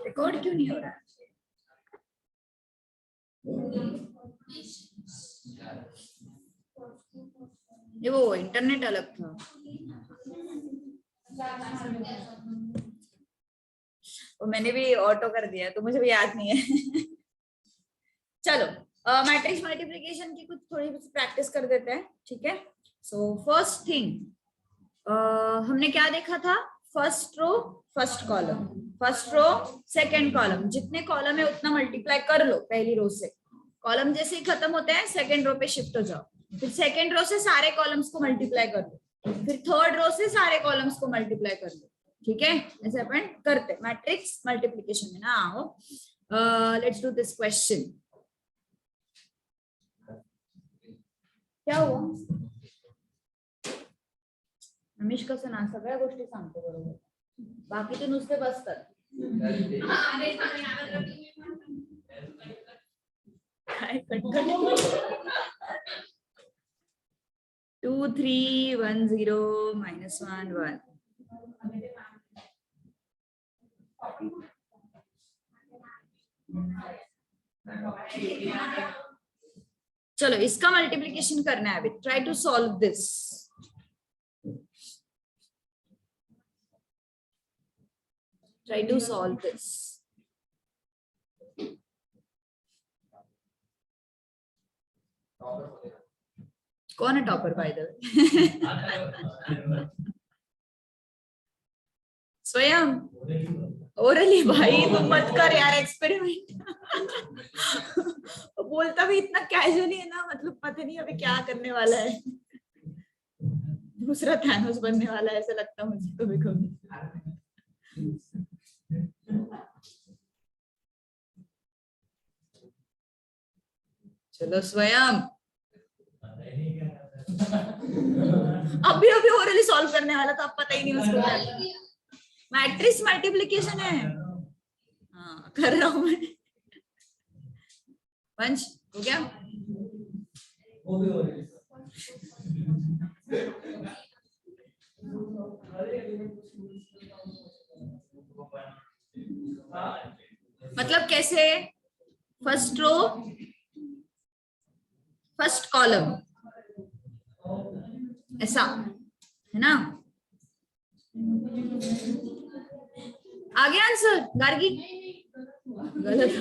Record क्यों नहीं हो रहा? ये वो इंटरनेट अलग था। वो मैंने भी ऑटो कर दिया तो मुझे भी याद नहीं है। चलो मैट्रिक्स मल्टीप्लिकेशन की कुछ थोड़ी प्रैक्टिस कर देते हैं, ठीक है। सो फर्स्ट थिंग हमने क्या देखा था? First row first column, first row second column, जितने कॉलम है उतना मल्टीप्लाई कर लो पहली रो से। कॉलम जैसे ही खत्म होते हैं सेकंड रो पे शिफ्ट हो जाओ, फिर सेकंड रो से सारे कॉलम्स को मल्टीप्लाई कर लो, फिर थर्ड रो से सारे कॉलम्स को मल्टीप्लाई कर लो, ठीक है। ऐसे अपन करते मैट्रिक्स मल्टीप्लिकेशन में ना। आओ लेट्स डू दिस क्वेश्चन। क्या हुआ? रमेश कसं ना सगळ्या गोष्टी सांगतो बरोबर, बाकी ते नुसते बसतात. काय कटकट 2 3 1 0 -1 1. चलो इसका मल्टीप्लिकेशन करना है अभी। Try to solve this. Try to solve this. कौन है टॉपर बाय द वे? स्वयं ओरली। भाई तुम मत कर यार एक्सपेरिमेंट। बोलता भी इतना कैजुअली है ना, मतलब पता नहीं अभी क्या करने वाला है। दूसरा थैनोस बनने वाला है ऐसा लगता है मुझे कभी कभी। चलो स्वयं अभी अभी ओरली सॉल्व करने वाला था, अब पता ही नहीं उसको। मैट्रिक्स मल्टीप्लिकेशन है। हाँ कर रहा हूं मैं। वंश हो गया? मतलब कैसे? फर्स्ट रो फर्स्ट कॉलम ऐसा है ना? आगे आंसर गार्गी गलत।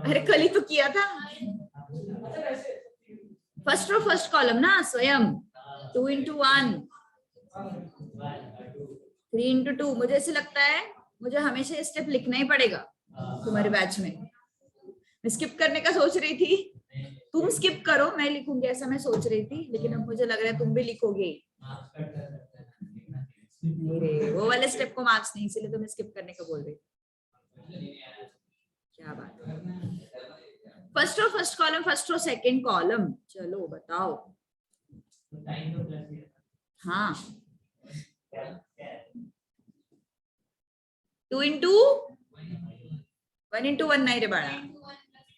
अरे कल ही तो किया था। फर्स्ट रो फर्स्ट कॉलम ना स्वयं। 2 into 1 3 into 2। मुझे ऐसे लगता है मुझे हमेशा ये स्टेप लिखना ही पड़ेगा तुम्हारे बैच में। मैं स्किप करने का सोच रही थी, तुम स्किप करो मैं लिखूंगी ऐसा मैं सोच रही थी, लेकिन अब मुझे लग रहा है तुम भी लिखोगे। वो वाले स्टेप को मार्क्स नहीं, इसलिए तो मैं स्किप करने का बोल रही थी। क्या बात है। First row first column, first row second column. चलो बताओ। हाँ 2 into 1 into 1 नहीं रे बाड़ा।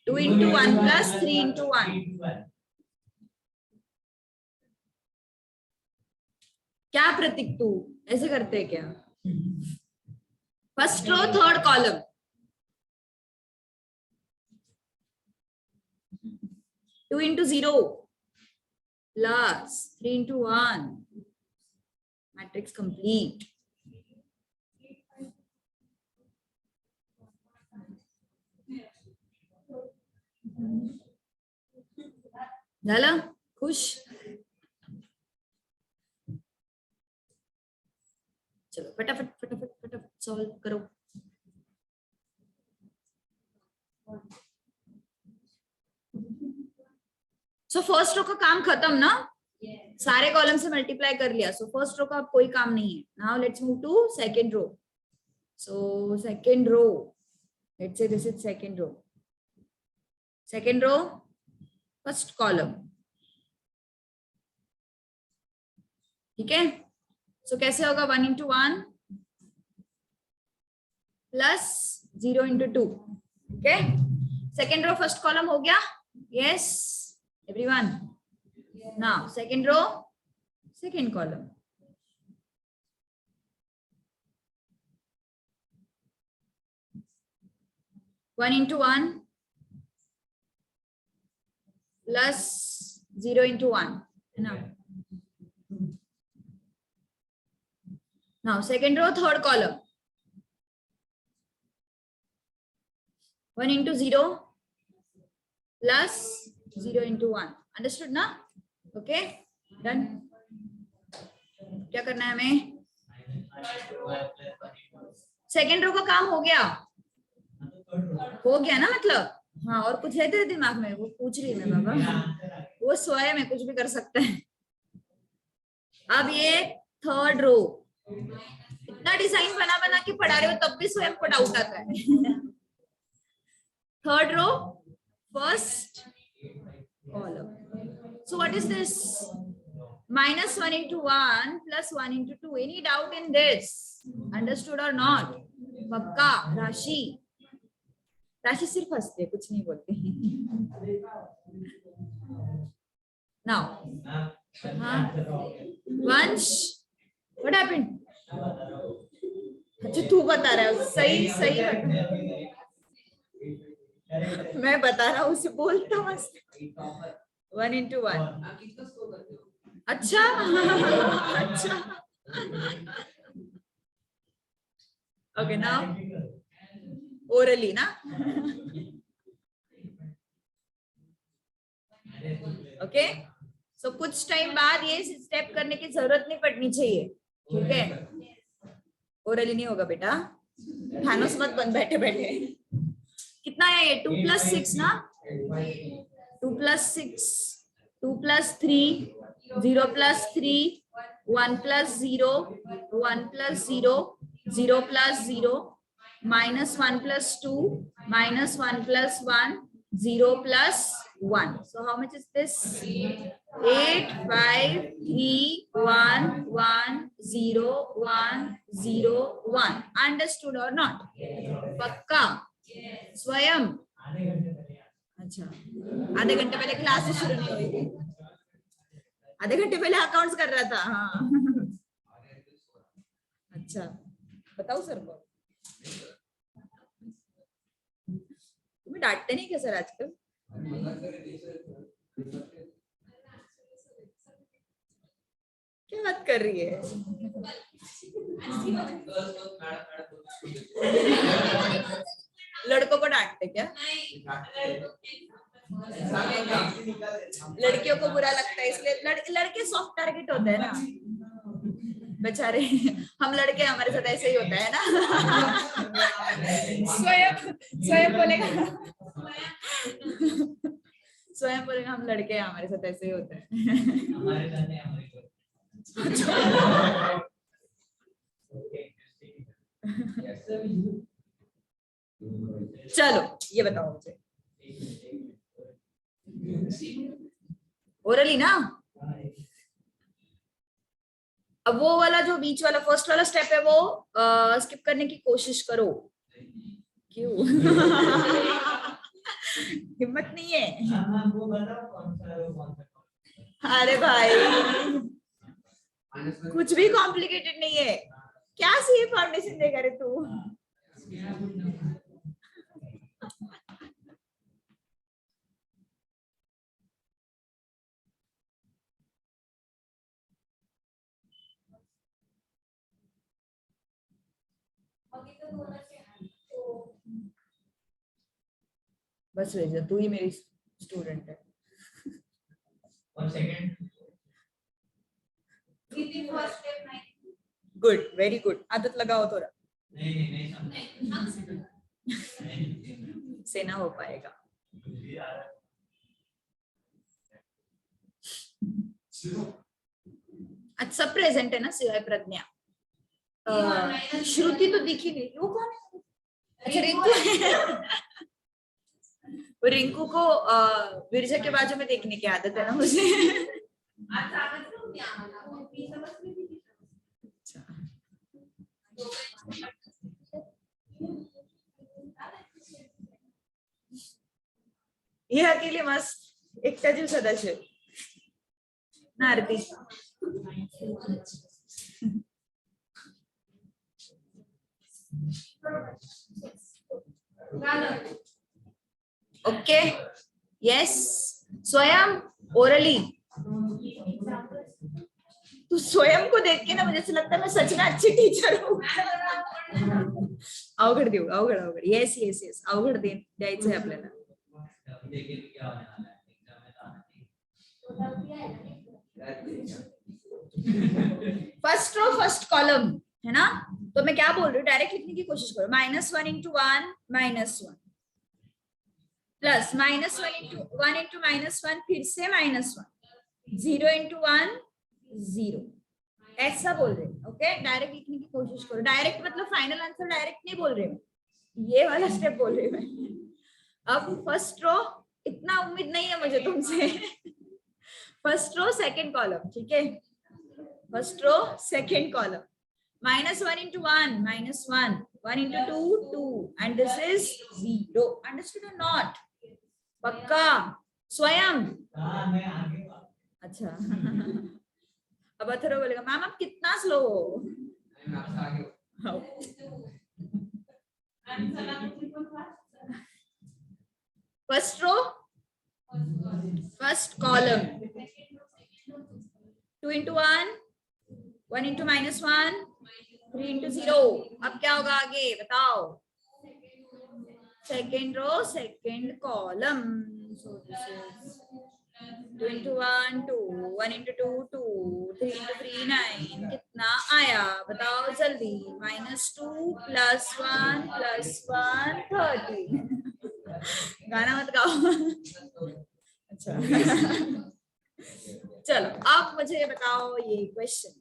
2 into 1 plus 3 into 1। क्या प्रतीक तू ऐसे करते हैं क्या? First row third column. 2 into 0 plus 3 into 1। Matrix complete. झालं? खुश? चलो फटाफट फटाफट फटाफट सॉल्व करो। सो फर्स्ट रो का काम खत्म ना? सारे कॉलम से मल्टीप्लाई कर लिया। सो फर्स्ट रो का अब कोई काम नहीं है। Now let's move to second row. So second row, let's say this is second row. Second row first column, ठीक है। सो कैसे होगा? 1 into 1 प्लस 0 into 2, ठीक है। सेकंड रो फर्स्ट कॉलम हो गया? Yes everyone. Now second row, second column. One into one plus 0 into 1. Now second row, third column. 1 into 0 plus 0 into 1. Understood ना? Okay, done. क्या करना है हमें? सेकेंड रो का काम हो गया ना मतलब? हाँ, और कुछ है तेरे दिमाग में? वो पूछ रही है बाबा, वो स्वयं में कुछ भी कर सकता है. अब ये थर्ड रो, इतना डिजाइन बना बना के पढ़ा रहे हो तब भी स्वयं को डाउट आता है. Third row, first column. So what is this? Minus 1 into 1 plus 1 into 2. Any doubt in this? Understood or not? पक्का. राशि सिर्फ हंसते, कुछ नहीं बोलते. Now, Vansh, what happened? अच्छा तू बता रहा है. सही मैं बता रहा हूँ, उसे बोलता मस्त. 1 into 1. अच्छा. Okay, now orally ना. Okay, so कुछ टाइम बाद ये स्टेप करने की जरूरत नहीं पड़नी चाहिए. ठीक है, ओरली नहीं होगा बेटा. थानोस मत बन बैठे बैठे. कितना है ये? 2 plus 6 ना. 2 plus 6, 2 plus 3, 0 plus 3, 1 plus 0, 1 plus 0, 0 plus 0, minus 1 plus 2, minus 1 plus 1, 0 plus 1. So how much is this? 8, 5, 3, 1, 1, 0, 1, 0, 1. Understood or not? पक्का? स्वयं. अच्छा, आधे घंटे पहले क्लास शुरू नहीं हुई थी. आधे घंटे पहले अकाउंट्स कर रहा था. हाँ. अच्छा, बताओ सर को. तुम्हें डांटते नहीं क्या सर आजकल? क्या बात कर रही है? लड़कों को डांटते क्या? लड़कियों को बुरा लगता है, इसलिए लड़के सॉफ्ट टारगेट होते हैं ना बेचारे. हम लड़के, हमारे साथ ऐसे ही होता है ना. स्वयं बोलेगा हम लड़के, हमारे साथ ऐसे ही होता है. चलो ये बताओ मुझे, ओरली ना. अब वो वाला जो बीच वाला फर्स्ट वाला स्टेप है वो स्किप करने की कोशिश करो. क्यों? हिम्मत नहीं है? अरे भाई कुछ भी कॉम्प्लिकेटेड नहीं है. क्या सी फाउंडेशन देगा रे तू? बस भेजा, तू ही मेरी स्टूडेंट है. Good, very good. आदत लगाओ थोड़ा. से ना हो पाएगा. अच्छा प्रेजेंट है ना सिवाय प्रज्ञा. श्रुति तो दिखी नहीं. वो कौन है? अच्छा रिंकू है. रिंकू को विरजा के बाजू में देखने की आदत है ना मुझे. ये अकेले मस्त एकटा जीव सदाशिव. ना आरती? ओके यस स्वयं ओरली तू स्वयं को देख के ना मुझे ऐसा लगता है मैं सच में अच्छी टीचर हूँ. अवघड देऊ अवघड अवघड येस येस येस अवघड द्यायचं आहे आपल्याला. फर्स्ट रो फर्स्ट कॉलम है ना तो मैं क्या बोल रही हूँ डायरेक्ट लिखने की कोशिश करो -1 into 1 -1 प्लस -1 into -1 फिर से -1 0 into 1 0 ऐसा बोल रहे हैं. ओके डायरेक्ट लिखने की कोशिश करो. डायरेक्ट मतलब फाइनल आंसर डायरेक्ट नहीं बोल रहे हो ये वाला स्टेप बोल रही हूँ मैं. अब फर्स्ट रो इतना उम्मीद नहीं है मुझे तुमसे. फर्स्ट रो सेकंड कॉलम ठीक है. First row second column -1 into 1 -1 1 into 2 2 and this is 0. Understood or not? पक्का स्वयं. अच्छा अब अथर्व बोलेगा मैम आप कितना स्लो हो. First row first column 2 into 1 1 into -1 3 into 0. अब क्या होगा आगे बताओ. Second row second column so this is 2 into 1 2 1 into 2 2 3 into 3 9 कितना आया बताओ जल्दी. -2 +1 +1 13. गाना मत गाओ. अच्छा चलो आप मुझे बताओ ये क्वेश्चन.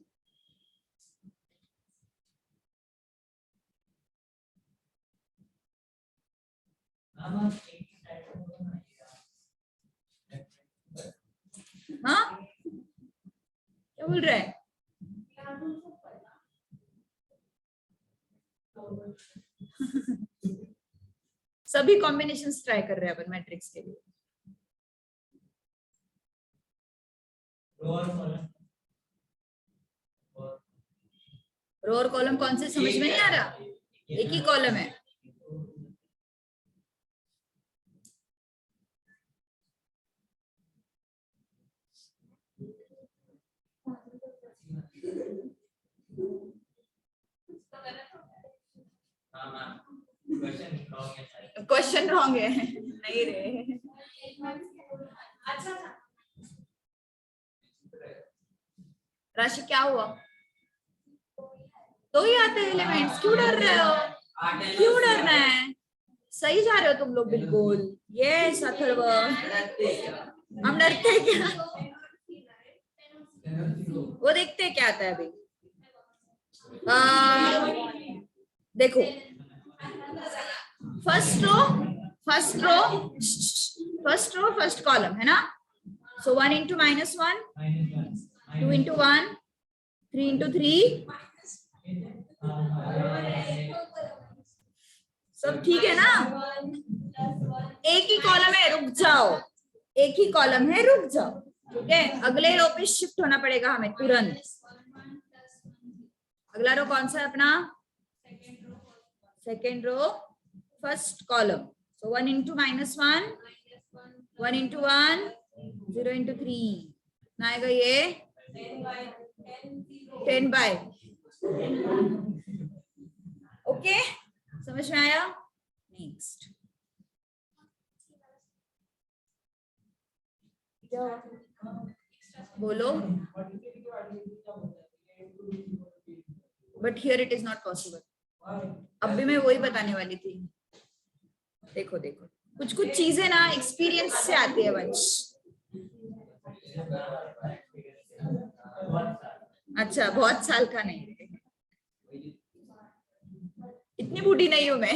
हाँ क्या बोल रहे हैं. सभी कॉम्बिनेशंस ट्राई कर रहे हैं अपन मैट्रिक्स के लिए. रो और कॉलम कौन से समझ में नहीं आ रहा. एक ही कॉलम है. क्वेश्चन रॉन्ग है. नहीं रे. राशि क्या हुआ. तो ही आते हैं एलिमेंट्स. क्यों डर रहे हो. क्यों डरना है. सही जा रहे हो तुम लोग बिल्कुल. यस अथर्व हम डरते हैं क्या. वो देखते हैं क्या आता है अभी. देखो फर्स्ट रो फर्स्ट कॉलम है ना. सो 1 into -1 2 into 1 3 into 3 सब ठीक है ना. एक ही कॉलम है रुक जाओ. एक ही कॉलम है रुक जाओ. ठीक है अगले रो पे शिफ्ट होना पड़ेगा हमें तुरंत. अगला रो कौन सा है अपना. Second row first column. So 1 into -1 1 into 1 0 into 3 कितना आएगा ये 10 by. ओके समझ में आया. नेक्स्ट बोलो. But here it is not possible. अब भी मैं वही बताने वाली थी. देखो देखो कुछ कुछ चीजें ना एक्सपीरियंस से आती है वंश. अच्छा बहुत साल का नहीं. इतनी बूढ़ी नहीं हूं मैं.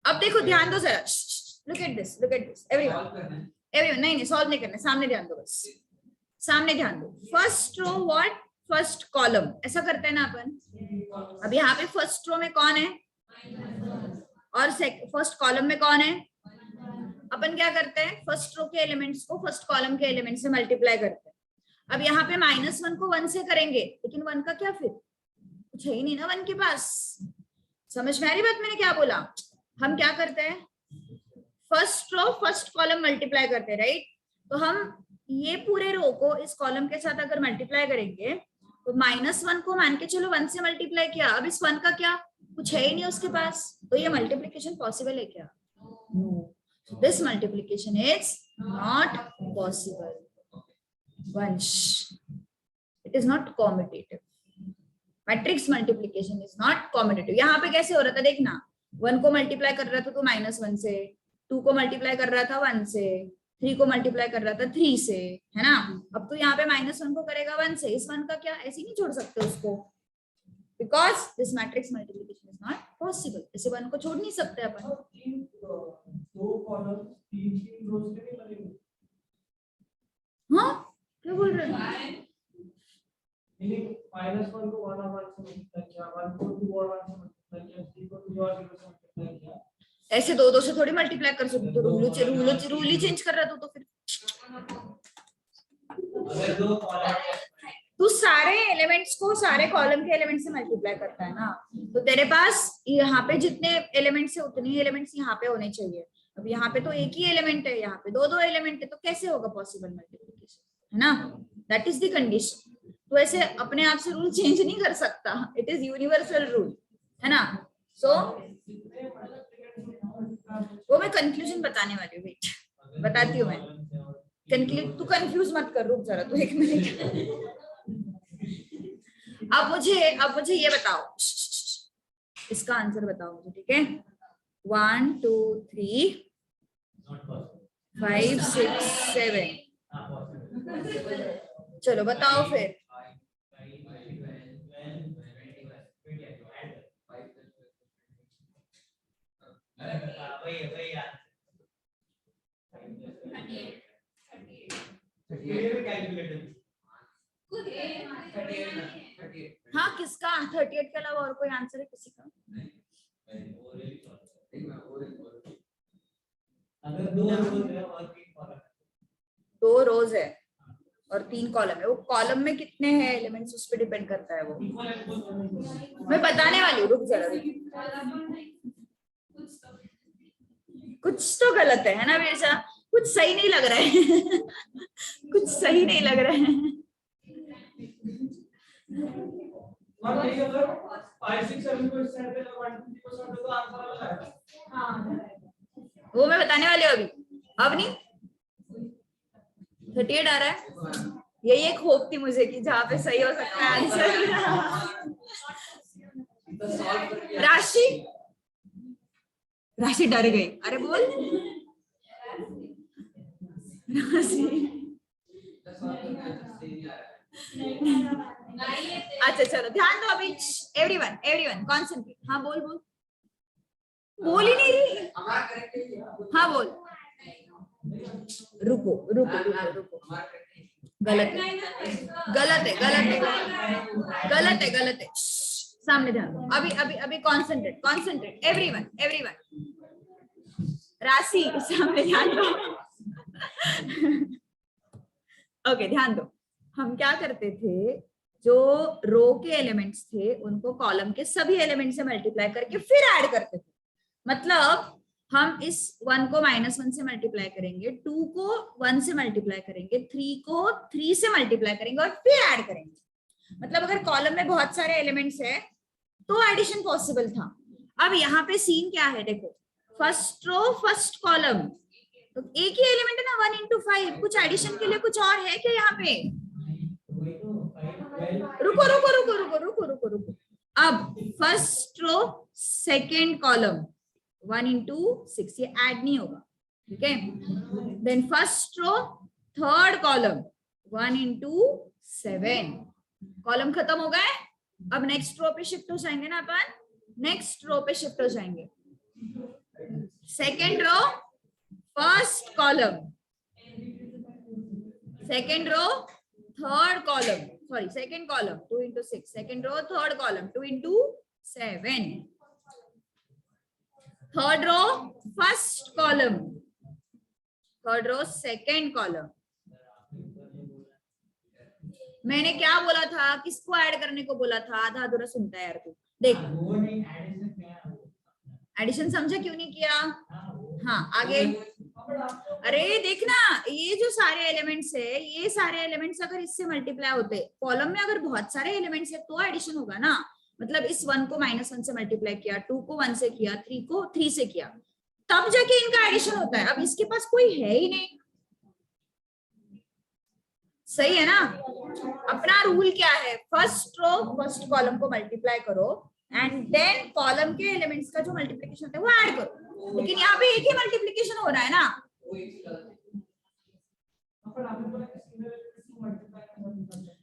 अब देखो ध्यान दो जरा. लुक एट दिस एवरीवन नहीं सॉल्व नहीं करना. सामने ध्यान दो बस. सामने ध्यान दो. First row what first column ऐसा करते हैं ना अपन. अब यहाँ पे फर्स्ट रो में कौन है और फर्स्ट कॉलम में कौन है. अपन क्या करते हैं, फर्स्ट रो के एलिमेंट्स को फर्स्ट कॉलम के एलिमेंट से मल्टीप्लाई करते हैं। अब यहाँ पे -1 को 1 से करेंगे, लेकिन 1 का क्या, फिर कुछ है ही नहीं ना 1 के पास। समझ में आ रही बात मैंने क्या बोला? हम क्या करते हैं, first row first column multiply करते हैं, राइट? तो हम ये पूरे रो को इस कॉलम के साथ अगर मल्टीप्लाई करेंगे तो -1 को मान के चलो 1 से मल्टीप्लाई किया, अब इस 1 का क्या, कुछ है ही नहीं उसके पास, तो ये मल्टीप्लिकेशन पॉसिबल है क्या? No, this multiplication is not possible Vansh, it is not commutative. Matrix multiplication is not commutative. यहाँ पे कैसे हो रहा था देखना, 1 को मल्टीप्लाई कर रहा था तो -1 से, 2 को मल्टीप्लाई कर रहा था 1 से, 3 को मल्टीप्लाई कर रहा था 3 से, है ना? अब तो यहाँ पे -1 को करेगा 1 से, इस 1 का क्या, ऐसे नहीं छोड़ सकते उसको, because this matrix multiplication is not possible. इसे 1 को छोड़ नहीं सकते अपन। हाँ क्या बोल रहे हैं? -1 को 1 और 1 से मल्टीप्लाई किया, 1 को 2 और 1 से मल्टीप्लाई किया, 3 को 2 और 0 से मल्टीप्लाई किया। ऐसे 2 से थोड़ी मल्टीप्लाई कर सकते, तो रूल ही चेंज कर रहा था, तो फिर अगर दो कॉलम तू सारे एलिमेंट्स को सारे कॉलम के एलिमेंट से मल्टीप्लाई करता है ना, तो तेरे पास यहाँ पे जितने एलिमेंट्स है उतने ही एलिमेंट्स यहाँ पे होने चाहिए। अब यहाँ पे तो एक ही एलिमेंट है, यहाँ पे 2 एलिमेंट है, तो कैसे होगा पॉसिबल मल्टीप्लिकेशन, है ना? That is the condition. तो ऐसे अपने आप से रूल चेंज नहीं कर सकता, इट इज यूनिवर्सल रूल, है ना? सो वो मैं कंक्लूजन बताने वाली हूँ, वेट बताती हूँ मैं। तू कंफ्यूज मत कर, रुक जरा तू 1 मिनट। अब मुझे ये बताओ, इसका आंसर बताओ मुझे, ठीक है? 1 2 3 5 6 7, चलो बताओ फिर। हाँ किसका 38 के अलावा और कोई आंसर है किसी का? अगर 2 रोज है और 3 कॉलम, 2 रोज है और 3 कॉलम है, वो कॉलम में कितने हैं एलिमेंट्स उस पर डिपेंड करता है। वो मैं बताने वाली हूँ, रुक जरा। कुछ तो गलत है ना बेटा, कुछ सही नहीं लग रहा है। कुछ सही नहीं लग रहा है। वो मैं बताने वाली हूँ अभी, अब नहीं। 38 आ रहा है, यही एक होप थी मुझे कि जहाँ पे सही हो सकता है आंसर। राशि डर गई, अरे बोल। अच्छा चलो ध्यान दो अभी, एवरीवन कॉन्सेंट्रेट। हाँ बोल बोल ही नहीं रही। हाँ बोल। रुको गलत है। सामने ध्यान दो, अभी कॉन्सेंट्रेट एवरीवन। राशि सामने ध्यान दो। ओके ध्यान दो। हम क्या करते थे, जो रो के एलिमेंट्स थे उनको कॉलम के सभी एलिमेंट से मल्टीप्लाई करके फिर ऐड करते थे। मतलब हम इस 1 को -1 से मल्टीप्लाई करेंगे, 2 को 1 से मल्टीप्लाई करेंगे, 3 को 3 से मल्टीप्लाई करेंगे और फिर ऐड करेंगे। मतलब अगर कॉलम में बहुत सारे एलिमेंट्स है तो एडिशन पॉसिबल था। अब यहाँ पे सीन क्या है देखो, फर्स्ट रो फर्स्ट कॉलम, तो एक ही एलिमेंट है ना 1 into 5, कुछ एडिशन के लिए कुछ और है क्या यहाँ पे? रुको। अब first row second column 1 into 6, ये ऐड नहीं होगा, ठीक है? Then first row third column 1 into 7, column खत्म हो गए। अब नेक्स्ट रो पे शिफ्ट हो जाएंगे ना अपन, नेक्स्ट रो पे शिफ्ट हो जाएंगे। Second row first column, second row third column, sorry second column 2 into 6, second row third column 2 into 7, third row first column third row second column. मैंने क्या बोला था, किसको ऐड करने को बोला था? आधा अधूरा सुनता है यार तू। देख एडिशन समझा क्यों नहीं किया? हाँ आगे। अरे देखना, ये जो सारे एलिमेंट्स है, ये सारे एलिमेंट्स अगर इससे मल्टीप्लाई होते, कॉलम में अगर बहुत सारे एलिमेंट्स है तो एडिशन होगा ना। मतलब इस 1 को -1 से मल्टीप्लाई किया, 2 को 1 से किया, 3 को 3 से किया, तब जाके इनका एडिशन होता है। अब इसके पास कोई है ही नहीं, सही है ना? अपना रूल क्या है? फर्स्ट रो फर्स्ट कॉलम को मल्टीप्लाई करो एंड देन कॉलम के एलिमेंट्स का जो मल्टीप्लिकेशन होता है वो ऐड करो। लेकिन यहाँ पे एक ही मल्टीप्लिकेशन हो रहा है ना।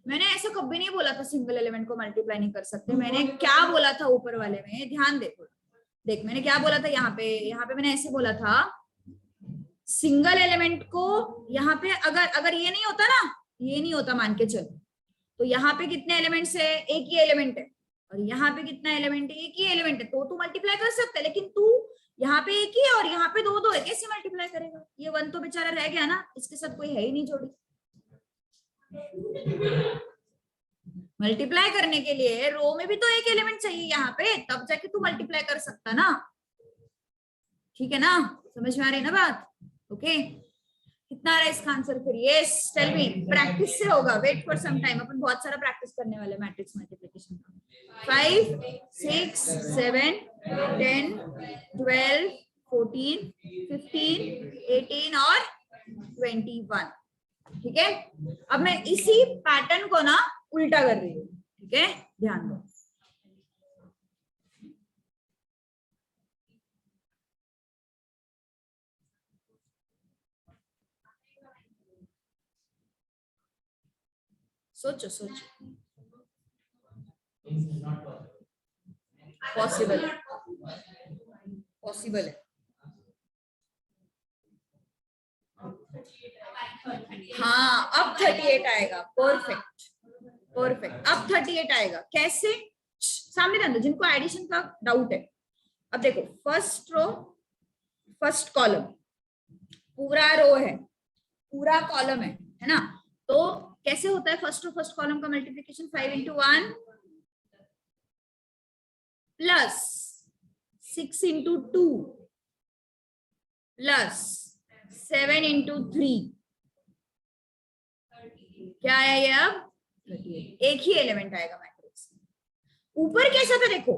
मैंने ऐसा कभी नहीं बोला था सिंगल एलिमेंट को मल्टीप्लाई नहीं कर सकते। मैंने क्या बोला था ऊपर वाले में, ध्यान दे थोड़ा। देख मैंने क्या बोला था यहाँ पे मैंने ऐसे बोला था, सिंगल एलिमेंट को यहाँ पे अगर ये नहीं होता ना, ये नहीं होता मान के चल, तो यहाँ पे कितने एलिमेंट्स है? एक ही एलिमेंट है। और यहाँ पे कितना एलिमेंट है? एक ही एलिमेंट है। तो तू मल्टीप्लाई कर सकता है, लेकिन तू यहाँ पे एक ही है और यहाँ पे दो है, कैसे मल्टीप्लाई करेगा? ये 1 तो बेचारा रह गया ना, इसके साथ कोई है ही नहीं जोड़ी। मल्टीप्लाई करने के लिए रो में भी तो एक एलिमेंट चाहिए यहाँ पे, तब जाके तू मल्टीप्लाई कर सकता ना। ठीक है ना? समझ में आ रही है ना बात? ओके कितना आ रहा है इसका आंसर फिर? Yes tell me. प्रैक्टिस से होगा, वेट फॉर सम टाइम। अपन बहुत सारा प्रैक्टिस करने वाले मैट्रिक्स मल्टीप्लिकेशन का। 5 6 7 10 12 14 15 18 और 21। ठीक है, अब मैं इसी पैटर्न को ना उल्टा कर रही हूँ। ठीक है, ध्यान दो। सोचो सोचो, पॉसिबल पॉसिबल है। हाँ अब 38 आएगा। परफेक्ट परफेक्ट, अब 38 आएगा। कैसे? सामने ध्यान दो जिनको एडिशन का डाउट है। अब देखो, फर्स्ट रो फर्स्ट कॉलम, पूरा रो है, पूरा कॉलम है ना? तो कैसे होता है फर्स्ट रो फर्स्ट कॉलम का multiplication? 5 into 1 plus 6 into 2 plus 7 into 3। क्या है ये? अब 38, एक ही एलिमेंट आएगा मैट्रिक्स। ऊपर कैसा था देखो,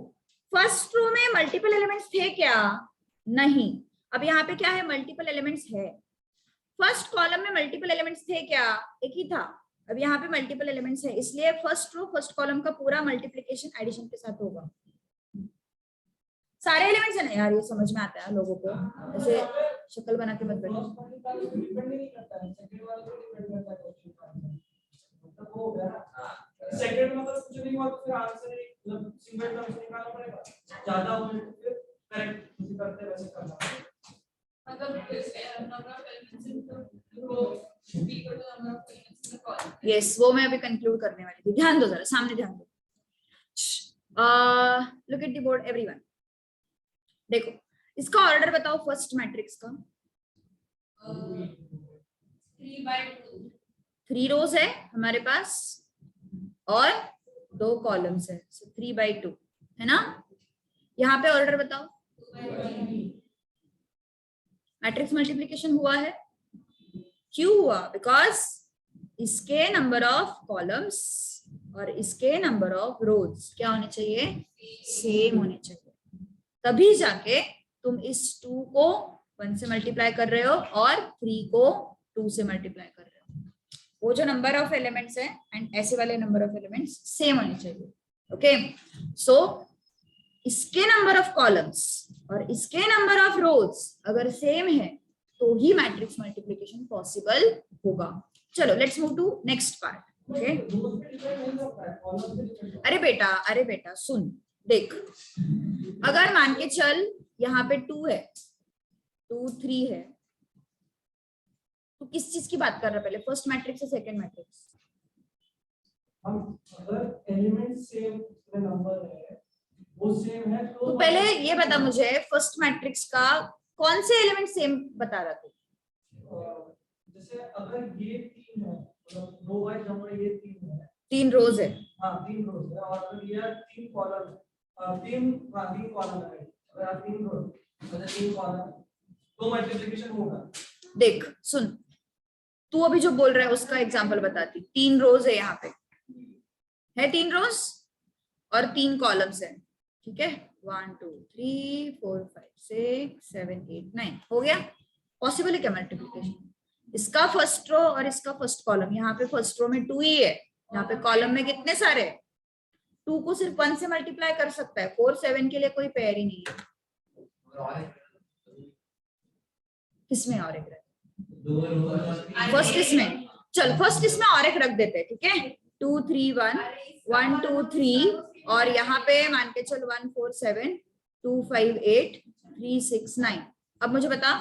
फर्स्ट रो में मल्टीपल एलिमेंट्स थे क्या? नहीं। अब यहाँ पे क्या है? मल्टीपल एलिमेंट्स है। फर्स्ट कॉलम में मल्टीपल एलिमेंट्स थे क्या? एक ही था। अब यहाँ पे मल्टीपल एलिमेंट्स है, इसलिए फर्स्ट रो फर्स्ट कॉलम का पूरा मल्टीप्लिकेशन एडिशन के साथ होगा। सारे एलिमेंट्स है ना यार, ये समझ में आता है लोगों को? ऐसे शक्ल बना के मत बैठो। सेकंड में अगर कुछ नहीं हुआ तो फिर आंसर मतलब सिंगल टर्म से निकालना पड़ेगा, ज्यादा हो तो फिर करेक्ट जैसे करते वैसे करना। यस, वो मैं अभी कंक्लूड करने वाली थी। ध्यान दो जरा, सामने ध्यान दो। Look at the board everyone. देखो इसका ऑर्डर बताओ फर्स्ट मैट्रिक्स का। 3 रोज है हमारे पास और 2 कॉलम्स है, 3/2 है ना? यहाँ पे ऑर्डर बताओ। मैट्रिक्स मल्टीप्लिकेशन हुआ है। क्यों हुआ? बिकॉज इसके नंबर ऑफ कॉलम्स और इसके नंबर ऑफ रोज क्या होने चाहिए? सेम होने चाहिए। तभी जाके तुम इस 2 को 1 से मल्टीप्लाई कर रहे हो और 3 को 2 से मल्टीप्लाई कर रहे हो। वो जो नंबर ऑफ एलिमेंट्स है एंड ऐसे वाले नंबर ऑफ एलिमेंट्स सेम होने चाहिए। ओके, सो इसके नंबर ऑफ कॉलम्स और इसके नंबर ऑफ रोज अगर सेम है तो ही मैट्रिक्स मल्टीप्लिकेशन पॉसिबल होगा। चलो let's move to next part. Okay, अरे बेटा सुन, देख अगर मान के चल यहाँ पे 2 है, 2 3 है, तो किस चीज की बात कर रहा है पहले? फर्स्ट मैट्रिक्स या सेकंड मैट्रिक्स? हम अगर एलिमेंट सेम नंबर है वो सेम है तो पहले ये बता मुझे, फर्स्ट मैट्रिक्स का कौन से एलिमेंट सेम बता रहा तू? जैसे अगर ये 3 है, मतलब रो वाइज नंबर ये 3 है, 3 रोज है, हाँ 3 रोज है, और अगर ये 3 कॉलम, 3 कॉलम है, अगर 3 रोज मतलब 3 कॉलम, तो मल्टीप्लिकेशन होगा। देख सुन, तू अभी जो बोल रहा है उसका एग्जांपल बताती। 3 रोज है, यहाँ पे है 3 रोज और 3 कॉलम्स है, ठीक है। 1 2 3 4 5 6 7 8 9 हो गया। पॉसिबल है क्या मल्टीप्लिकेशन? इसका फर्स्ट रो और इसका फर्स्ट कॉलम, यहाँ पे फर्स्ट रो में 2 ही है, यहाँ पे कॉलम में कितने सारे? 2 को सिर्फ 1 से मल्टीप्लाई कर सकता है, 4 7 के लिए कोई पेयर ही नहीं है। किसमें और एक फर्स्ट इसमें, चल फर्स्ट इसमें और एक रख देते हैं, ठीक है। 2 3 1 1 2 3 और यहाँ पे मान के चल 1 4 7 2 5 8 3 6 9। अब मुझे बता,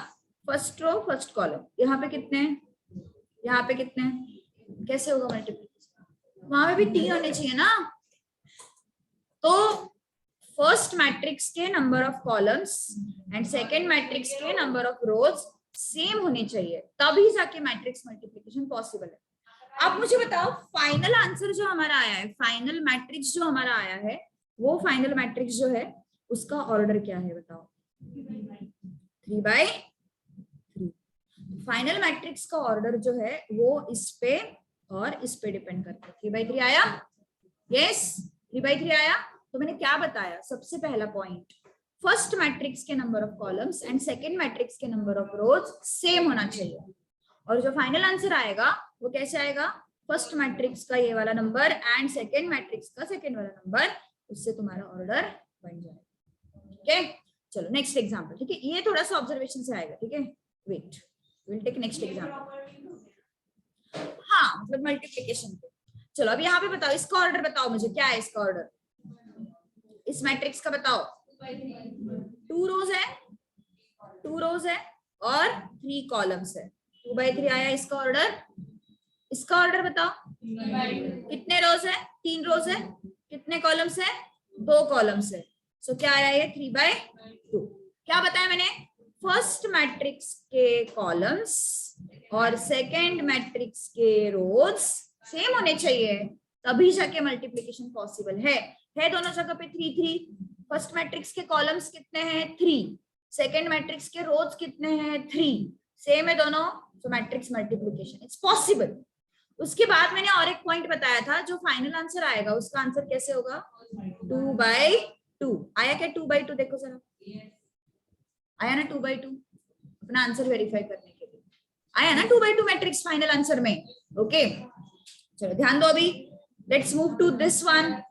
फर्स्ट रो फर्स्ट कॉलम, यहाँ पे कितने हैं, यहाँ पे कितने हैं, कैसे होगा मल्टीप्लिकेशन? वहां पे भी 3 होने चाहिए ना। तो फर्स्ट मैट्रिक्स के number of columns and second matrix के नंबर ऑफ रोज सेम होने चाहिए, तभी जाके मैट्रिक्स मल्टीप्लिकेशन पॉसिबल है। अब मुझे बताओ, फाइनल आंसर जो हमारा आया है, फाइनल मैट्रिक्स जो हमारा आया है, वो फाइनल मैट्रिक्स जो है उसका ऑर्डर क्या है बताओ? 3/3। फाइनल मैट्रिक्स का ऑर्डर जो है वो इस पे और इस पे डिपेंड करता है। 3/3 आया? यस, 3/3 आया। तो मैंने क्या बताया? सबसे पहला पॉइंट, फर्स्ट मैट्रिक्स के number of columns and second matrix के नंबर ऑफ रोज सेम होना चाहिए। और जो फाइनल आंसर आएगा वो कैसे आएगा? फर्स्ट मैट्रिक्स का ये वाला नंबर एंड सेकेंड मैट्रिक्स का सेकेंड वाला नंबर, उससे तुम्हारा ऑर्डर बन जाएगा। ठीक है, चलो नेक्स्ट एग्जाम्पल। ठीक है, ये थोड़ा सा ऑब्जर्वेशन से आएगा, ठीक है। Wait, will take next example. हाँ, मतलब मल्टीप्लीकेशन पे। चलो अब यहाँ पे बताओ, इसका ऑर्डर बताओ मुझे, क्या है इसका ऑर्डर? इस मैट्रिक्स का बताओ। 2 रोज है, 2 रोज है और 3 कॉलम्स है। 2/3 आया इसका ऑर्डर। इसका ऑर्डर बताओ, कितने रोज है? 3 रोज है। कितने कॉलम्स है? 2 कॉलम्स है। सो क्या आया ये? 3/2। क्या बताया मैंने? फर्स्ट मैट्रिक्स के कॉलम्स और सेकेंड मैट्रिक्स के रोज सेम होने चाहिए, तभी जाके मल्टीप्लिकेशन पॉसिबल है दोनों जगह पे 3 3। फर्स्ट मैट्रिक्स के कॉलम्स कितने हैं? 3। सेकेंड मैट्रिक्स के रोज कितने हैं? 3। सेम है दोनों, तो मैट्रिक्स मल्टीप्लिकेशन इट्स पॉसिबल। उसके बाद मैंने और एक पॉइंट बताया था, जो फाइनल आंसर आएगा उसका आंसर कैसे होगा? 2/2 आया क्या? 2/2 देखो जरा, आया ना 2/2? अपना आंसर वेरीफाई करने के लिए आया ना 2/2 मैट्रिक्स फाइनल आंसर में। ओके, चलो ध्यान दो अभी। Let's move to this one.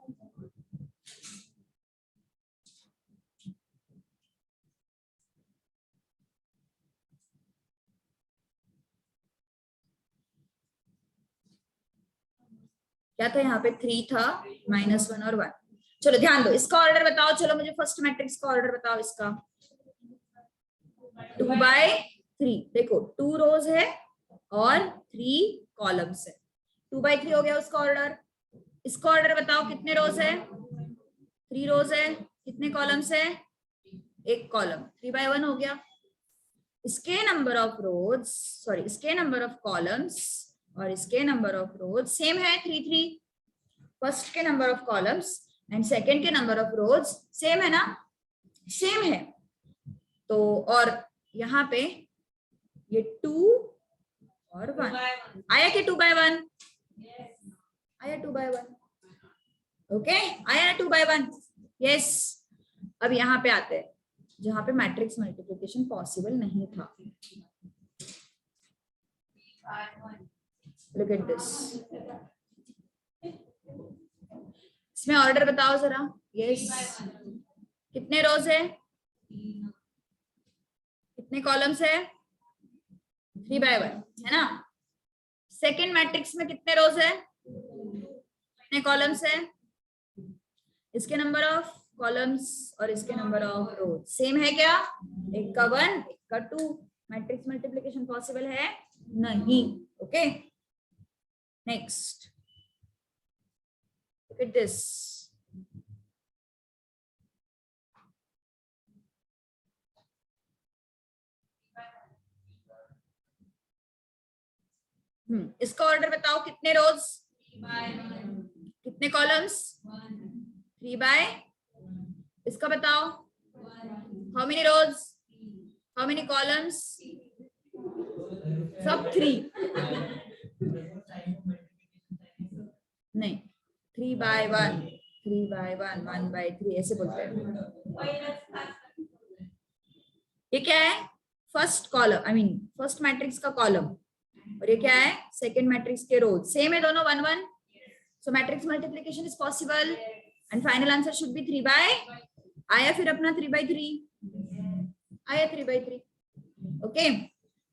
क्या था यहाँ पे? 3 था, -1 और 1। चलो ध्यान दो, इसका ऑर्डर बताओ। चलो मुझे फर्स्ट मैट्रिक्स का ऑर्डर बताओ इसका। 2/3। देखो 2 रोज है और 3 कॉलम्स है। 2/3 हो गया उसका ऑर्डर। इसका ऑर्डर बताओ, कितने रोज है? 3 रोज है। कितने कॉलम्स है? 1 कॉलम। 3/1 हो गया। इसके नंबर ऑफ रोज, सॉरी इसके नंबर ऑफ कॉलम्स और इसके नंबर ऑफ रोज सेम है, 3 3। फर्स्ट के number of columns and second के नंबर ऑफ रोज सेम है ना? सेम है। तो और यहाँ पे ये 2 और 1 आया कि 2/1? आया 2/1? ओके, आया ना 2/1? यस। अब यहाँ पे आते हैं जहां पे मैट्रिक्स मल्टीप्लिकेशन पॉसिबल नहीं था। लुक एट दिस, इसमें ऑर्डर बताओ जरा। यस, कितने रोज है? कितने कॉलम्स है? 3/1 है ना? सेकेंड मैट्रिक्स में कितने रोज है? कितने कॉलम्स है? इसके नंबर ऑफ कॉलम्स और इसके नंबर ऑफ रोज सेम है क्या? एक का 1 एक का 2। मैट्रिक्स मल्टीप्लिकेशन पॉसिबल है नहीं। Okay, next look at this. इसका ऑर्डर बताओ, कितने रोज, कितने कॉलम्स, 3 बाय, इसका बताओ how many rows, how many columns, सब 3 नहीं, 3 बाय 1, 3 बाय 1, 1 बाय 3 ऐसे बोलते हैं। ये क्या है, first column, I mean first matrix का कॉलम, और ये क्या है, सेकंड मैट्रिक्स के रोज, सेम है दोनों, 1 1, so matrix multiplication is possible and final answer should be 3 by, आया फिर अपना 3 बाय 3, आया 3 बाय 3। ओके,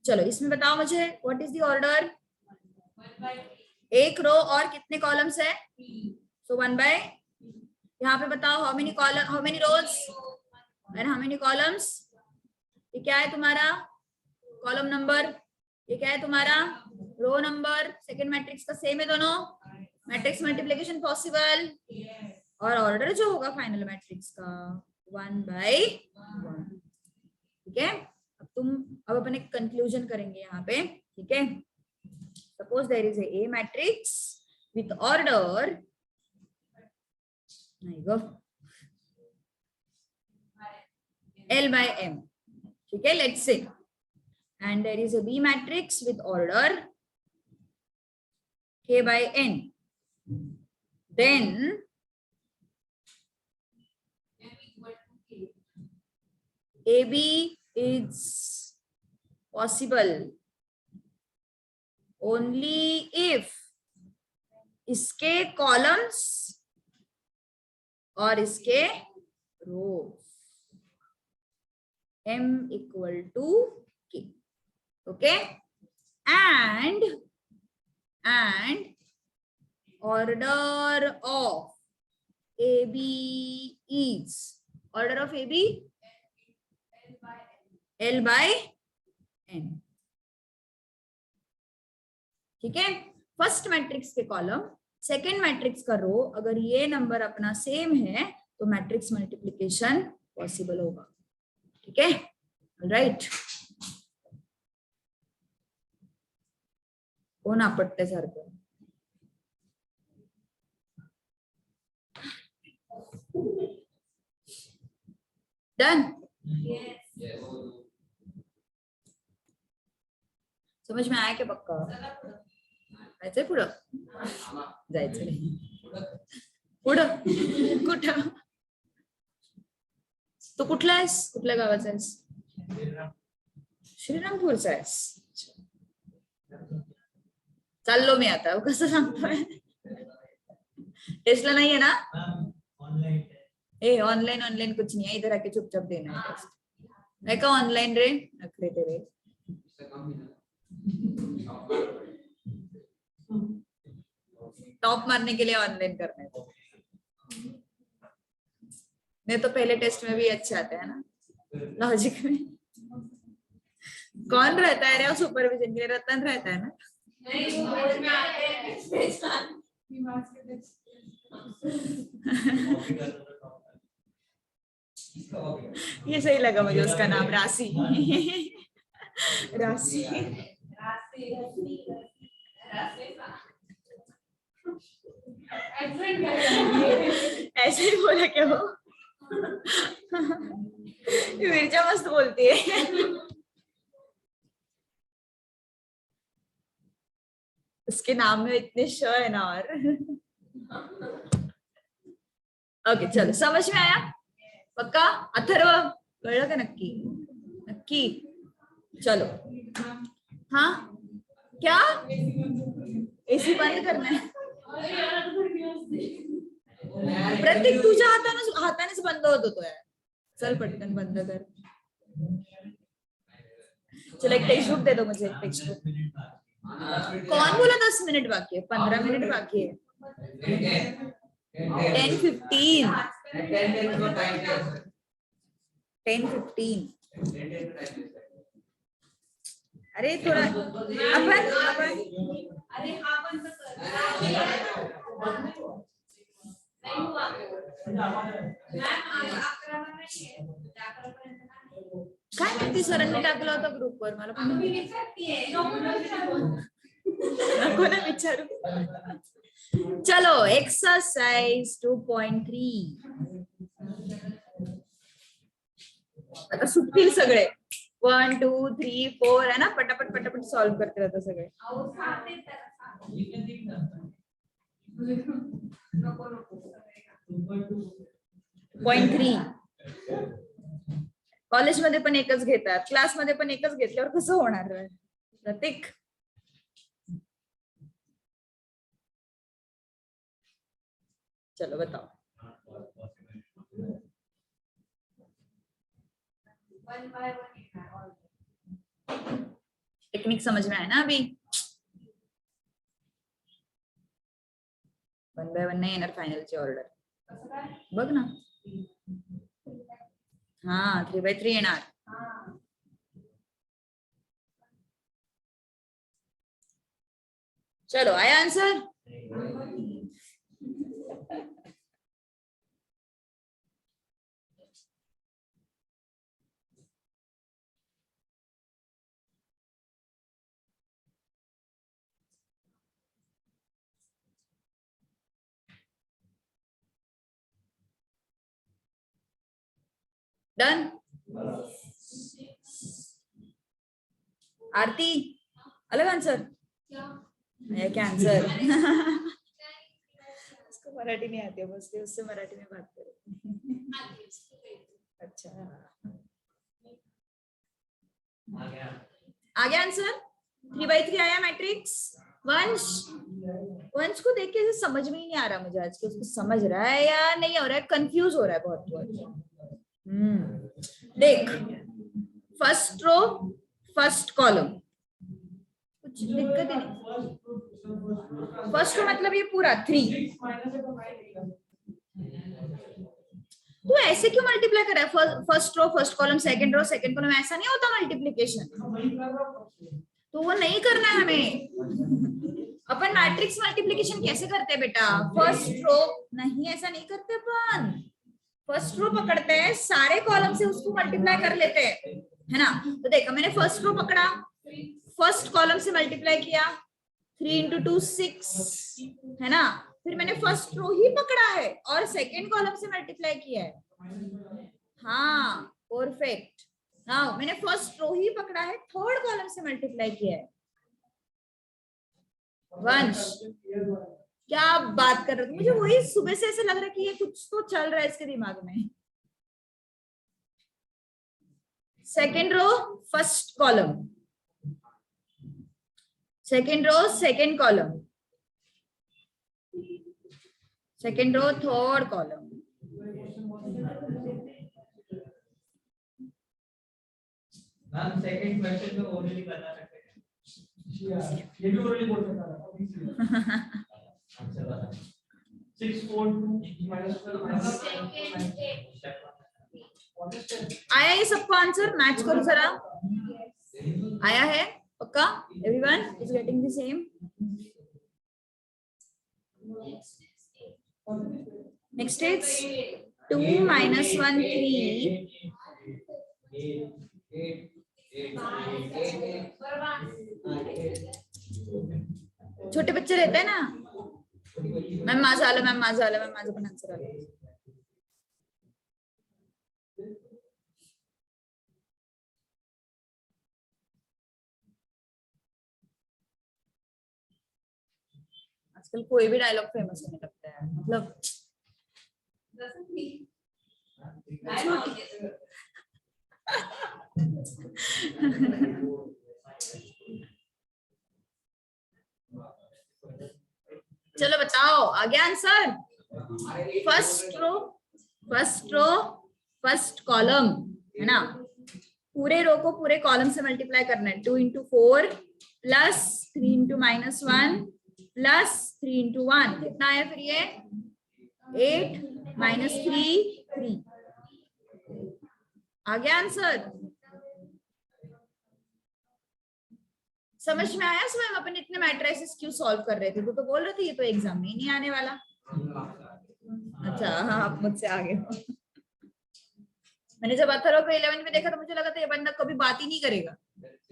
चलो इसमें बताओ मुझे व्हाट इज द ऑर्डर, एक रो और कितने कॉलम्स है, सो 1 बाय, यहाँ पे बताओ how many column, how many rows and how many columns, ये क्या है तुम्हारा कॉलम नंबर, ये क्या है तुम्हारा रो नंबर, सेकंड मैट्रिक्स का सेम है दोनों, मैट्रिक्स मल्टीप्लिकेशन पॉसिबल, और ऑर्डर जो होगा फाइनल मैट्रिक्स का 1 बाय 1। ठीक है, अब अपन एक कंक्लूजन करेंगे यहाँ पे। ठीक है, suppose there is a matrix with order, नहीं गो, L by M, ठीक है, let's say, and there is a B matrix with order K by N, then AB is possible only if इसके कॉलम्स और इसके रोज M equal to K, okay, and order of AB is, order of AB L by N। ठीक है, first matrix के column, second matrix का रो, अगर ये number अपना सेम है तो मैट्रिक्स मल्टीप्लिकेशन पॉसिबल होगा। ठीक है, राइट, कोण आपटते सारखं, डन, समझ में आया क्या पक्का, जायचंय पुढं, जायचं नाही पुढं, कुठं, तो कुठला आहेस, कुठल्या गावाचा आहेस, श्रीरामपूरचा आहेस, चाललो मी आता, कसं सांगतोय, टेस्टला नाहीये ना, ए ऑनलाइन ऑनलाइन कुछ नहीं है, इधर आके चुपचाप देना है टेस्ट, है का ऑनलाइन रे, नखरे तेरे, टॉप मारने के लिए ऑनलाइन करना है, नहीं तो पहले टेस्ट में भी अच्छे आते हैं ना, लॉजिक में। कौन रहता है रे सुपरविजन के लिए, रतन रहता है ना, ये सही लगा मुझे उसका नाम, राशि, राशि, ऐसे ही बोला क्या वो, मिर्चा मस्त बोलती है, उसके नाम में इतने श है ना, और ओके चलो, समझ में आया पक्का, अथर्व कळलं का नक्की, नक्की, चलो, हाँ क्या, एसी बंद करना है, प्रत्येक तुझ्या हातानेच बंद होत होतो यार, चल पटकन बंद कर, चलो एक टेक्स्ट बुक दे दो मुझे, एक टेक्स्ट बुक, कौन बोला 10 मिनट बाकी है, 15 मिनट बाकी है, 10:15, 10:15, अरे थोड़ा अपन अरे हाँ बंद काय माहिती, सरांनी टाकला होता ग्रुपवर, मला पण नको ना विचारू. चलो एक्सरसाइज 2.3. आता सुटतील सगळे. 1 2 3 4 है ना, पटापट पटापट सॉल्व करते रहता सगळे. पॉइंट 3. कॉलेजमध्ये पण एकच घेतात, क्लासमध्ये पण एकच घेतल्यावर कसं होणार प्रतीक? चलो बताओ. टेक्निक समझ में आया ना अभी? 1 by 1 नाही येणार फायनलची ऑर्डर. बघ ना. हा 3 by 3 येणार. चलो आया आंसर? डन. आरती अलग आंसर? क्या आंसर? उसको मराठी नहीं आती है, बस उससे मराठी में बात करो. अच्छा आ गया आंसर. 3 by 3 आया मैट्रिक्स. वंश, वंश को देख के ऐसे समझ में ही नहीं आ रहा मुझे आज के, उसको समझ रहा है या नहीं हो रहा है, कंफ्यूज हो रहा है बहुत. देख, फर्स्ट रो फर्स्ट कॉलम, कुछ दिक्कत ही नहीं. फर्स्ट रो मतलब ये पूरा 3. तू ऐसे क्यों मल्टीप्लाई कर रहा है? First row first column second row second column, ऐसा नहीं होता मल्टीप्लिकेशन. तो वो नहीं करना है हमें. अपन मैट्रिक्स मल्टीप्लिकेशन कैसे करते हैं बेटा? फर्स्ट रो नहीं, ऐसा नहीं करते अपन. फर्स्ट रो पकड़ते हैं, सारे कॉलम से उसको मल्टीप्लाई कर लेते हैं, है ना. तो देखो मैंने फर्स्ट रो पकड़ा, फर्स्ट कॉलम से मल्टीप्लाई किया, 3 into 2 6, है ना. फिर मैंने फर्स्ट रो ही पकड़ा है और सेकेंड कॉलम से मल्टीप्लाई किया है. हाँ परफेक्ट. हाँ मैंने फर्स्ट रो ही पकड़ा है, थर्ड कॉलम से मल्टीप्लाई किया है. वंश क्या आप बात कर रहे थे? मुझे वही सुबह से ऐसे लग रहा है कि ये कुछ तो चल रहा है इसके दिमाग में. Second row first column, second row second column, second row third column. Ma'am second question में ओरली बता सकते हैं. ये भी ओरली बोल सकता है. अच्छा बता. 6 4 2 -12 आया ये सबको आंसर? मैच करो जरा. आया है पक्का? Everyone is getting the same? Next is 2 - 1 3. छोटे बच्चे रहते हैं ना. मैम माझं आलं, मैम माझं आलं, मैम माझं पण आन्सर आलं. आजकल कोई भी डायलॉग फेमस होने लगता है, मतलब चलो बताओ आ गया answer? First row first column, है ना. पूरे रो को पूरे कॉलम से मल्टीप्लाई करना है. 2 into 4 plus 3 into -1 plus 3 into 1 कितना आया फिर ये? 8 - 3 3. आ गया आंसर? समझ में आया स्वयं? अपन इतने मैट्रिसेस क्यों सॉल्व कर रहे थे? तो बोल रहे थे ये तो एग्जाम में ही नहीं आने वाला. अच्छा हाँ आप मुझसे आगे हो. मैंने जब अथर्व को 11th में देखा तो मुझे लगा था ये बंदा कभी बात ही नहीं करेगा.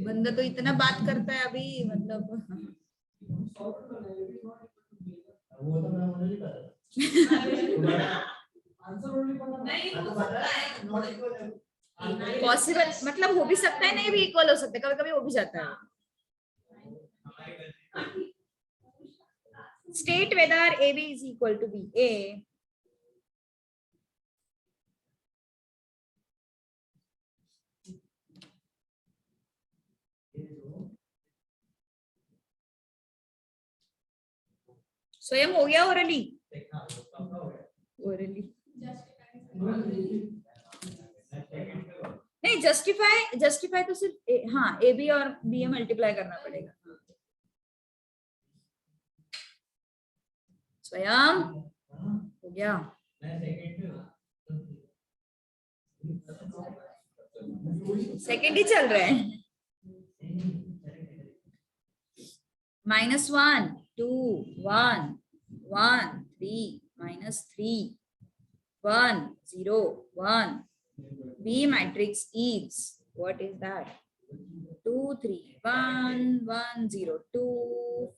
बंदा तो इतना बात करता है अभी, मतलब आंसर ओनली पता नहीं हो सकता है। पॉसिबल मतलब हो भी सकता है, नहीं भी इक्वल हो सकता है, कभी कभी हो भी जाता है। State whether AB is equal to BA. स्वयं हो गया ओरली? ओरली नहीं, जस्टिफाई तो सिर्फ हाँ AB और BA मल्टीप्लाई करना पड़ेगा। स्वयं हो गया। सेकंड ही चल रहा है। -1 2 1 1 3 -3 1 0 1. B matrix is, what is that? 2 3 1 1 0 2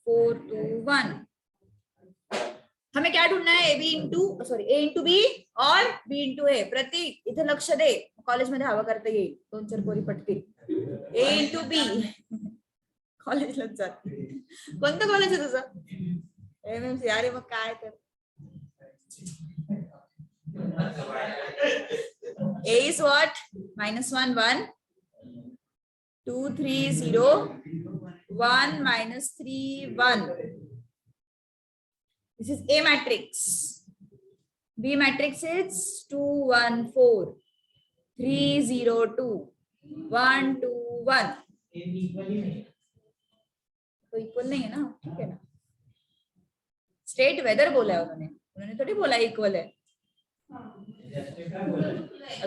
4 2 1. हमें क्या ढूंढना है? A इंटू बी और B इंटू ए. प्रतीक इथे लक्ष दे, कॉलेजमध्ये हवा करता येईल, 2-4 पोरी पटतील. A इंटू बी कॉलेजलाच जाते. कोणतं कॉलेज आहे तुझं? MMC. अरे मग काय तर A is what? -1 1 2 3 0 1 -3 1. This is A matrix. B matrix is 2 1 4 3 0 2 1 2 1. तो इक्वल नहीं है ना, ठीक है ना. स्टेट वेदर बोला है उन्होंने थोड़ी बोला इक्वल है.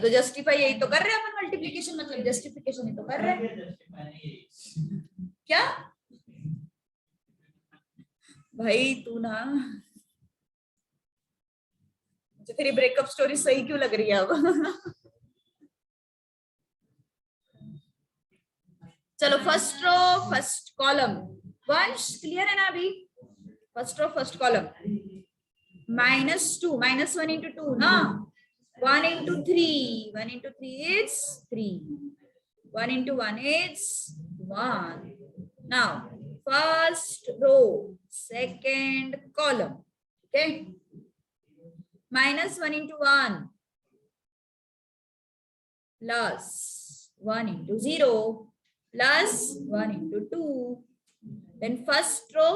तो जस्टिफाई यही तो कर रहे हैं अपन, मल्टीप्लिकेशन मतलब जस्टिफिकेशन ही तो कर रहे हैं. क्या भाई तू ना, मुझे तेरी ब्रेकअप स्टोरी सही क्यों लग रही है अब? चलो first row first column. Vansh clear है ना अभी? First row first column. -2 -1 into 2 ना. 1 into 3 1 into 3 is 3. 1 into 1 is 1. Now first row second column. Okay, -1 into 1 plus 1 into 0 plus 1 into 2. Then first row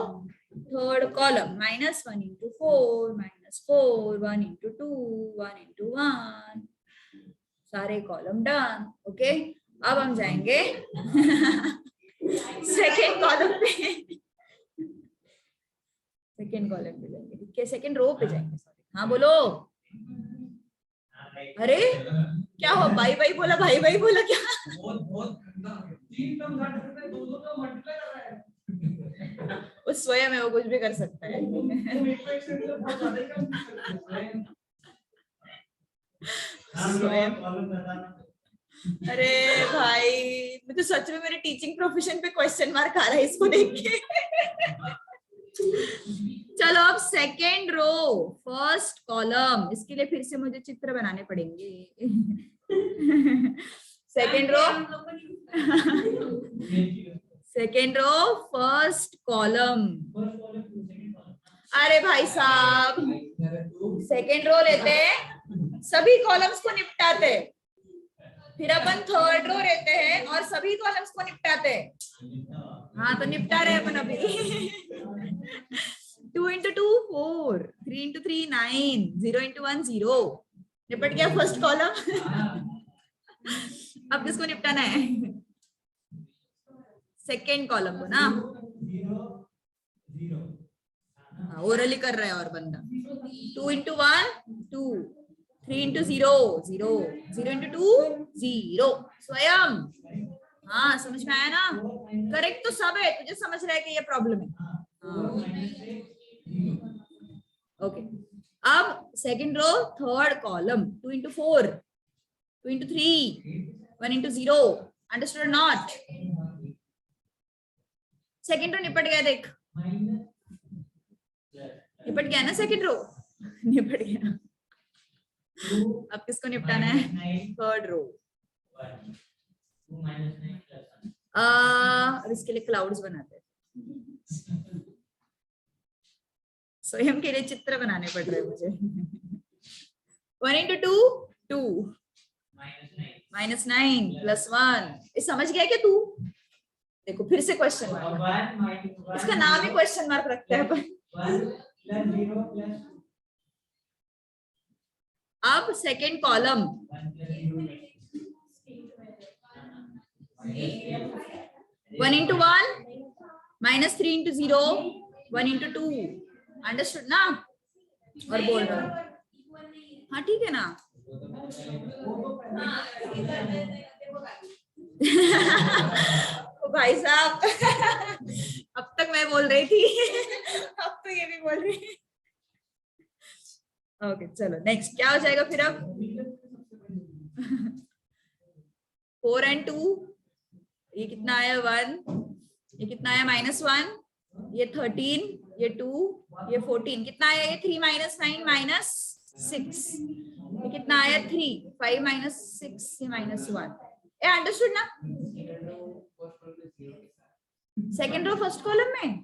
third column -1 into 4 -4 1 into 2 1 into 1. सारे column done. Okay, अब हम जाएंगे second column पे. Second column पे जाएंगे, ठीक है. Second row पे जाएंगे. सॉरी, हाँ बोलो. अरे क्या हो, भाई भाई बोला, भाई भाई बोला क्या? वो स्वयं है, वो कुछ भी कर सकता है. स्वयं. अरे भाई, मुझे सच में मेरे टीचिंग प्रोफेशन पे क्वेश्चन मार्क आ रहा है इसको देख के. चलो अब सेकेंड रो फर्स्ट कॉलम. इसके लिए फिर से मुझे चित्र बनाने पड़ेंगे. Second row first column. अरे भाई साहब, सेकेंड रो लेते, सभी कॉलम्स को निपटाते, फिर अपन थर्ड रो लेते हैं और सभी कॉलम्स को निपटाते. हाँ तो निपटा रहे अपन अभी. 2 into 2 4 3 into 3 9 0 into 1 0. निपट गया फर्स्ट कॉलम. अब किसको निपटाना है? सेकेंड कॉलम को ना. ओरली कर रहा है और बंदा. 2 into 1 2 3 into 0 0 0 into 2 0. स्वयं. हाँ समझ में आया ना? करेक्ट तो सब है, तुझे समझ रहा है कि ये प्रॉब्लम है. ओके, अब second row third column. 2 into 4 2 into 3 1 into 0. Understood not? Second row निपट गया. देख निपट गया ना सेकेंड रो. निपट गया। अब किसको निपटाना है? Third row. अब इसके लिए क्लाउड्स बनाते हैं। स्वयं के लिए चित्र बनाने पड़ रहे हैं मुझे। 1 into 2 2 -9 +1। ये समझ गया क्या तू? देखो फिर से क्वेश्चन मार्क, इसका नाम ही क्वेश्चन मार्क रखते हैं अपन। अब second column 1 into 1 -3 into 0 1 into 2। Understood ना? और बोल रहा हूँ, हाँ ठीक है ना? भाई साहब अब तक मैं बोल रही थी, अब तो ये भी बोल रही है। ओके चलो नेक्स्ट क्या हो जाएगा फिर? अब 4 and 2, ये कितना आया? 1। ये कितना आया? -1। ये 13, ये 2, ये 14। कितना आया? ये 3 - 9 -6। ये कितना आया? 3। 5 - 6 ये -1। ए अंडरस्टूड ना? सेकेंड रो फर्स्ट कॉलम में,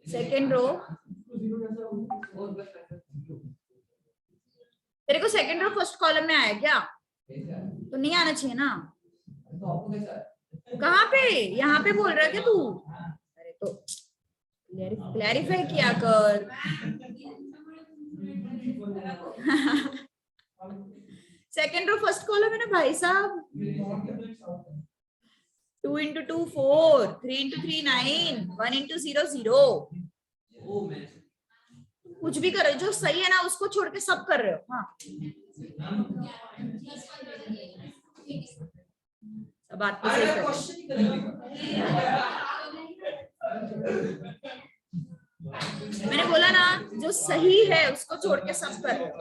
सेकेंड रो तेरे को सेकेंड रो फर्स्ट कॉलम में आया क्या? तो नहीं आना चाहिए ना? कहाँ पे? यहाँ पे बोल रहा है क्या तू? अरे तो क्लैरिफाई किया कर। सेकेंड रो फर्स्ट कॉलम है ना भाई साहब। 2 into 2 4, 3 into 3 9, 1 into 0 0। कुछ भी करो, जो सही है ना उसको छोड़ के सब कर रहे हो। हाँ सब बात तो सही कर रहे हो। मैंने बोला ना जो सही है उसको छोड़ के सब कर रहे हो।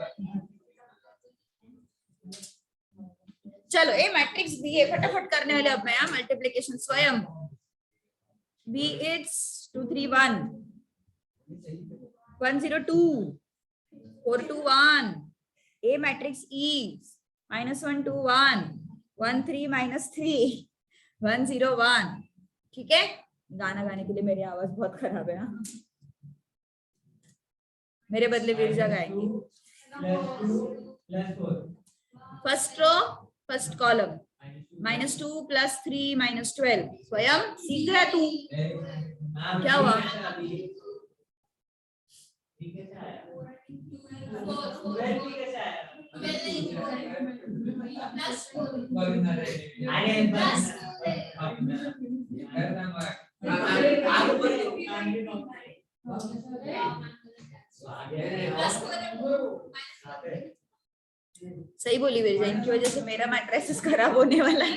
चलो ए मैट्रिक्स बी है, फटाफट करने वाले अब मैं मल्टीप्लिकेशन स्वयं। B it's 2 3 1 1 0 2 4 2 1। A matrix is -1 2 1 1 3 -3 1 0 1। ठीक है, गाना गाने के लिए मेरी आवाज बहुत खराब है। मेरे बदले विरजा गाएंगी। First row first column -2 +3 -12। स्वयं सीख गया तू? क्या हुआ? सही बोली विरजा, इनकी वजह से मेरा मैट्रिक्स खराब होने वाला है।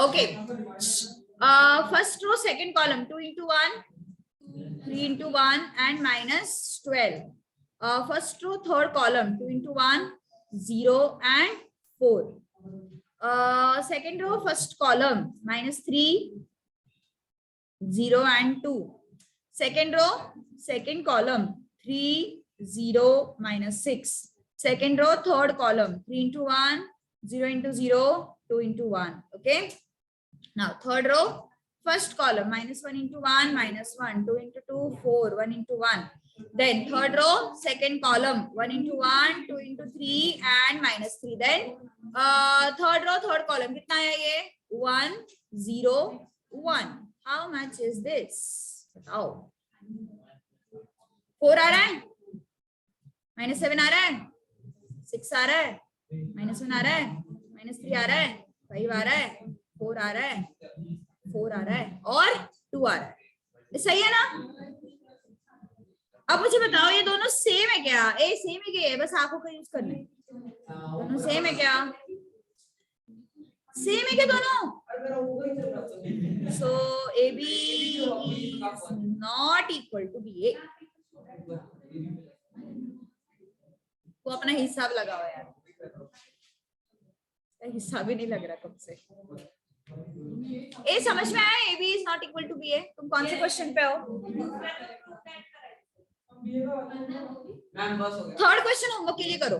Okay first row second column 2 into 1 3 into 1 and -12। first row third column 2 into 1 0 and 4। second row first column -3 0 and 2। second row second column 3 0 -6। second row third column 3 into 1 0 into 0 2 into 1। okay, now third row first column -1 into 1 -1 2 into 2 4 1 into 1। then third row second column 1 into 1 2 into 3 and -3। then third row third column कितना है ये? 1 0 1। how much is this? बताओ। 4 आ रहा है, -7 आ रहा है, 6 आ रहा है, -1 आ रहा है, -3 आ रहा है, 5 आ रहा है, 4 आ रहा है, 4 आ रहा है और 2 आ रहा है। सही है ना? अब मुझे बताओ ये दोनों सेम है क्या? ए सेम है क्या? बस आंखों का यूज करना है। दोनों सेम है क्या? सेम है क्या दोनों? So A B is not equal to B A. वो अपना हिसाब लगाओ यार, हिसाब ही नहीं लग रहा कब से। ए समझ में आया? A B is not equal to B A. तुम कौन से क्वेश्चन पे हो? मैम बस हो गया। थर्ड क्वेश्चन होमवर्क के लिए करो।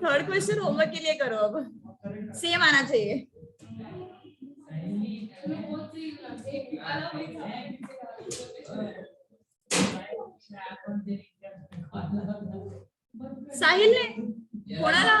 थर्ड क्वेश्चन होमवर्क के लिए करो, अब सेम आना चाहिए। साहिल ने कोणाला